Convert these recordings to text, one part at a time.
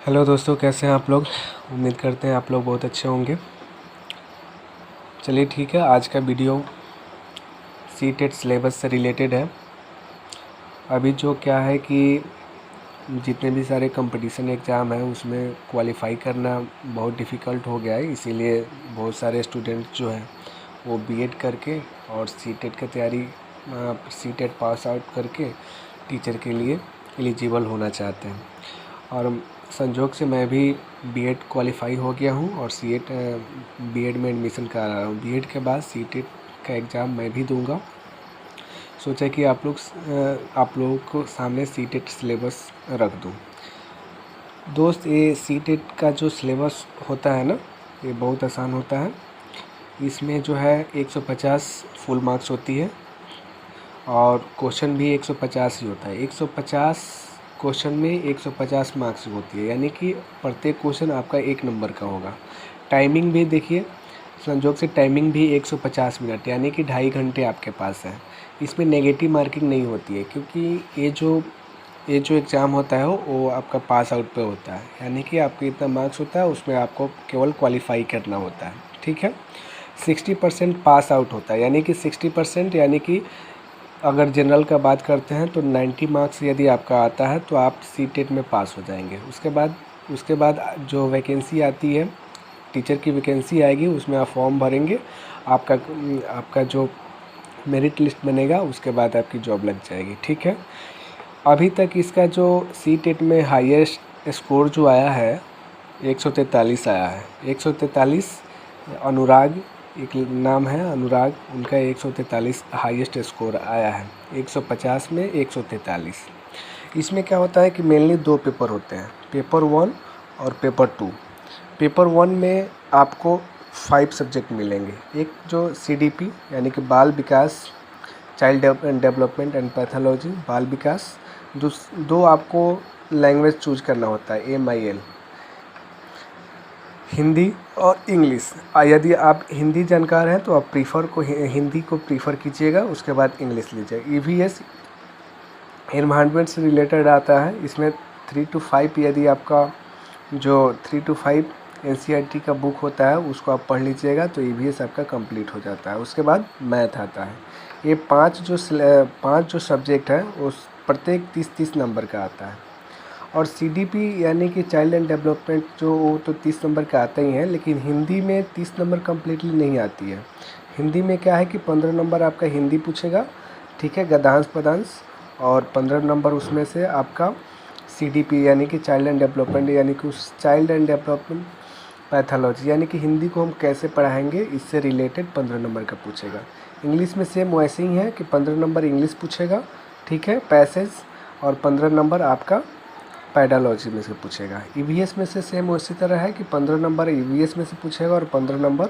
Hello दोस्तों, कैसे हैं आप लोग। उम्मीद करते हैं आप लोग बहुत अच्छे होंगे। चलिए ठीक है, आज का वीडियो सीटेट सिलेबस से रिलेटेड है। अभी जो क्या है कि जितने भी सारे कंपटीशन एग्ज़ाम हैं उसमें क्वालिफ़ाई करना बहुत डिफ़िकल्ट हो गया है, इसीलिए बहुत सारे स्टूडेंट जो हैं वो बीएड करके और सीटेट की तैयारी सीटेट पास आउट करके टीचर के लिए एलिजिबल होना चाहते हैं। और संजोग से मैं भी बीएड क्वालिफ़ाई हो गया हूँ और सीएट बीएड में एडमिशन करा रहा हूँ। बीएड के बाद सीटेट का एग्ज़ाम मैं भी दूंगा। सोचा कि आप लोगों को सामने सीटेट सिलेबस रख दूं। दोस्त, ये सीटेट का जो सिलेबस होता है ना, ये बहुत आसान होता है। इसमें जो है 150 फुल मार्क्स होती है और क्वेश्चन भी 150 ही होता है। 150 क्वेश्चन में 150 मार्क्स होती है, यानी कि प्रत्येक क्वेश्चन आपका 1 नंबर का होगा। टाइमिंग भी देखिए, संजोग से टाइमिंग भी 150 मिनट, यानी कि 2.5 घंटे आपके पास है। इसमें नेगेटिव मार्किंग नहीं होती है, क्योंकि ये जो एग्ज़ाम होता है वो आपका पास आउट पे होता है, यानी कि आपके इतना मार्क्स होता है, उसमें आपको केवल क्वालिफाई करना होता है। ठीक है, 60% पास आउट होता है, यानी कि 60%, यानी कि अगर जनरल का बात करते हैं तो 90 मार्क्स यदि आपका आता है तो आप सीटेट में पास हो जाएंगे। उसके बाद जो वैकेंसी आती है, टीचर की वैकेंसी आएगी, उसमें आप फॉर्म भरेंगे। आपका जो मेरिट लिस्ट बनेगा, उसके बाद आपकी जॉब लग जाएगी। ठीक है, अभी तक इसका जो सीटेट में हाईएस्ट स्कोर जो आया है 143 आया है। 143 अनुराग, एक नाम है अनुराग, उनका 143 हाईएस्ट स्कोर आया है। 150 में 143। इसमें क्या होता है कि मेनली 2 पेपर होते हैं, पेपर 1 और पेपर 2। पेपर 1 में आपको 5 सब्जेक्ट मिलेंगे। एक जो सीडीपी यानी कि बाल विकास, चाइल्ड डेवलपमेंट एंड पैथोलॉजी, बाल विकास। दो आपको लैंग्वेज चूज करना होता है, MIL, हिंदी और इंग्लिश। यदि आप हिंदी जानकार हैं तो आप हिंदी को प्रीफर कीजिएगा, उसके बाद इंग्लिश लीजिएगा। EVS एनवायरनमेंट से रिलेटेड आता है। इसमें 3 to 5, यदि आपका जो 3 to 5 NCERT का बुक होता है उसको आप पढ़ लीजिएगा तो EVS आपका कंप्लीट हो जाता है। उसके बाद मैथ आता है। ये 5 जो सब्जेक्ट है वो प्रत्येक 30-30 नंबर का आता है। और CDP यानी कि चाइल्ड एंड डेवलपमेंट, जो वो तो 30 नंबर का आता ही है, लेकिन हिंदी में 30 नंबर कम्प्लीटली नहीं आती है। हिंदी में क्या है कि 15 नंबर आपका हिंदी पूछेगा, ठीक है, गद्यांश पद्यांश, और 15 नंबर उसमें से आपका CDP यानी कि चाइल्ड एंड डेवलपमेंट, यानी कि उस चाइल्ड एंड डेवलपमेंट पैथोलॉजी, यानी कि हिंदी को हम कैसे पढ़ाएंगे, इससे रिलेटेड 15 नंबर का पूछेगा। इंग्लिश में सेम वैसे ही है कि 15 नंबर इंग्लिश पूछेगा, ठीक है, पैसेज, और 15 नंबर आपका पैडालॉजी में से पूछेगा। EVS में से सेम उसी तरह है कि 15 नंबर EVS में से पूछेगा और 15 नंबर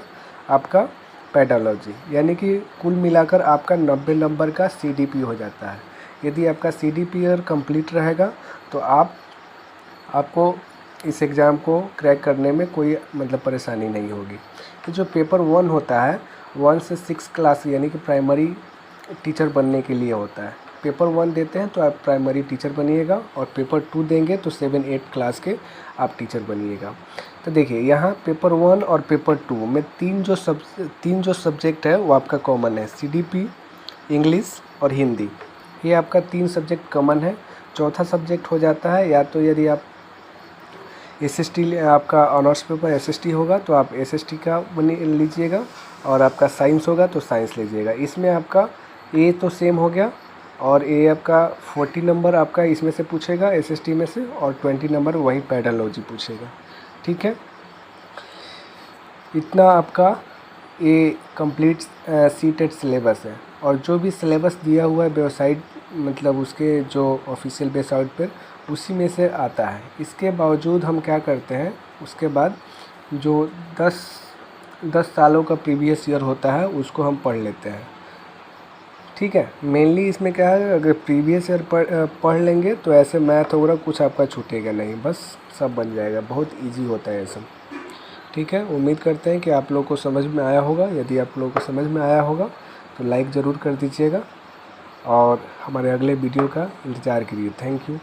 आपका पैडालॉजी, यानी कि कुल मिलाकर आपका 90 नंबर का CDP हो जाता है। यदि आपका CDP अगर कंप्लीट रहेगा तो आपको इस एग्ज़ाम को क्रैक करने में कोई मतलब परेशानी नहीं होगी। तो जो पेपर 1 होता है 1 से 6 क्लास यानी कि प्राइमरी टीचर बनने के लिए होता है। पेपर 1 देते हैं तो आप प्राइमरी टीचर बनिएगा, और पेपर 2 देंगे तो 7-8 क्लास के आप टीचर बनिएगा। तो देखिए, यहाँ पेपर 1 और पेपर 2 में तीन जो सब्जेक्ट है वो आपका कॉमन है, CDP, इंग्लिश और हिंदी। ये आपका 3 सब्जेक्ट कॉमन है। चौथा सब्जेक्ट हो जाता है, या तो यदि आप SST आपका ऑनर्स पेपर SST होगा तो आप SST का लीजिएगा, और आपका साइंस होगा तो साइंस लीजिएगा। इसमें आपका A तो सेम हो गया, और A आपका 40 नंबर आपका इसमें से पूछेगा SST में से, और 20 नंबर वही पैडालॉजी पूछेगा। ठीक है, इतना आपका ये कंप्लीट सीटेट सिलेबस है। और जो भी सिलेबस दिया हुआ है वेबसाइट, मतलब उसके जो ऑफिशियल वेबसाइट पर, उसी में से आता है। इसके बावजूद हम क्या करते हैं, उसके बाद जो 10 सालों का प्रीवियस ईयर होता है उसको हम पढ़ लेते हैं। ठीक है, मेनली इसमें क्या है, अगर प्रीवियस ईयर पढ़ लेंगे तो ऐसे मैथ वगैरह कुछ आपका छूटेगा नहीं, बस सब बन जाएगा। बहुत इजी होता है ये सब। ठीक है, उम्मीद करते हैं कि आप लोगों को समझ में आया होगा। यदि आप लोगों को समझ में आया होगा तो लाइक ज़रूर कर दीजिएगा, और हमारे अगले वीडियो का इंतज़ार करिए। Thank you.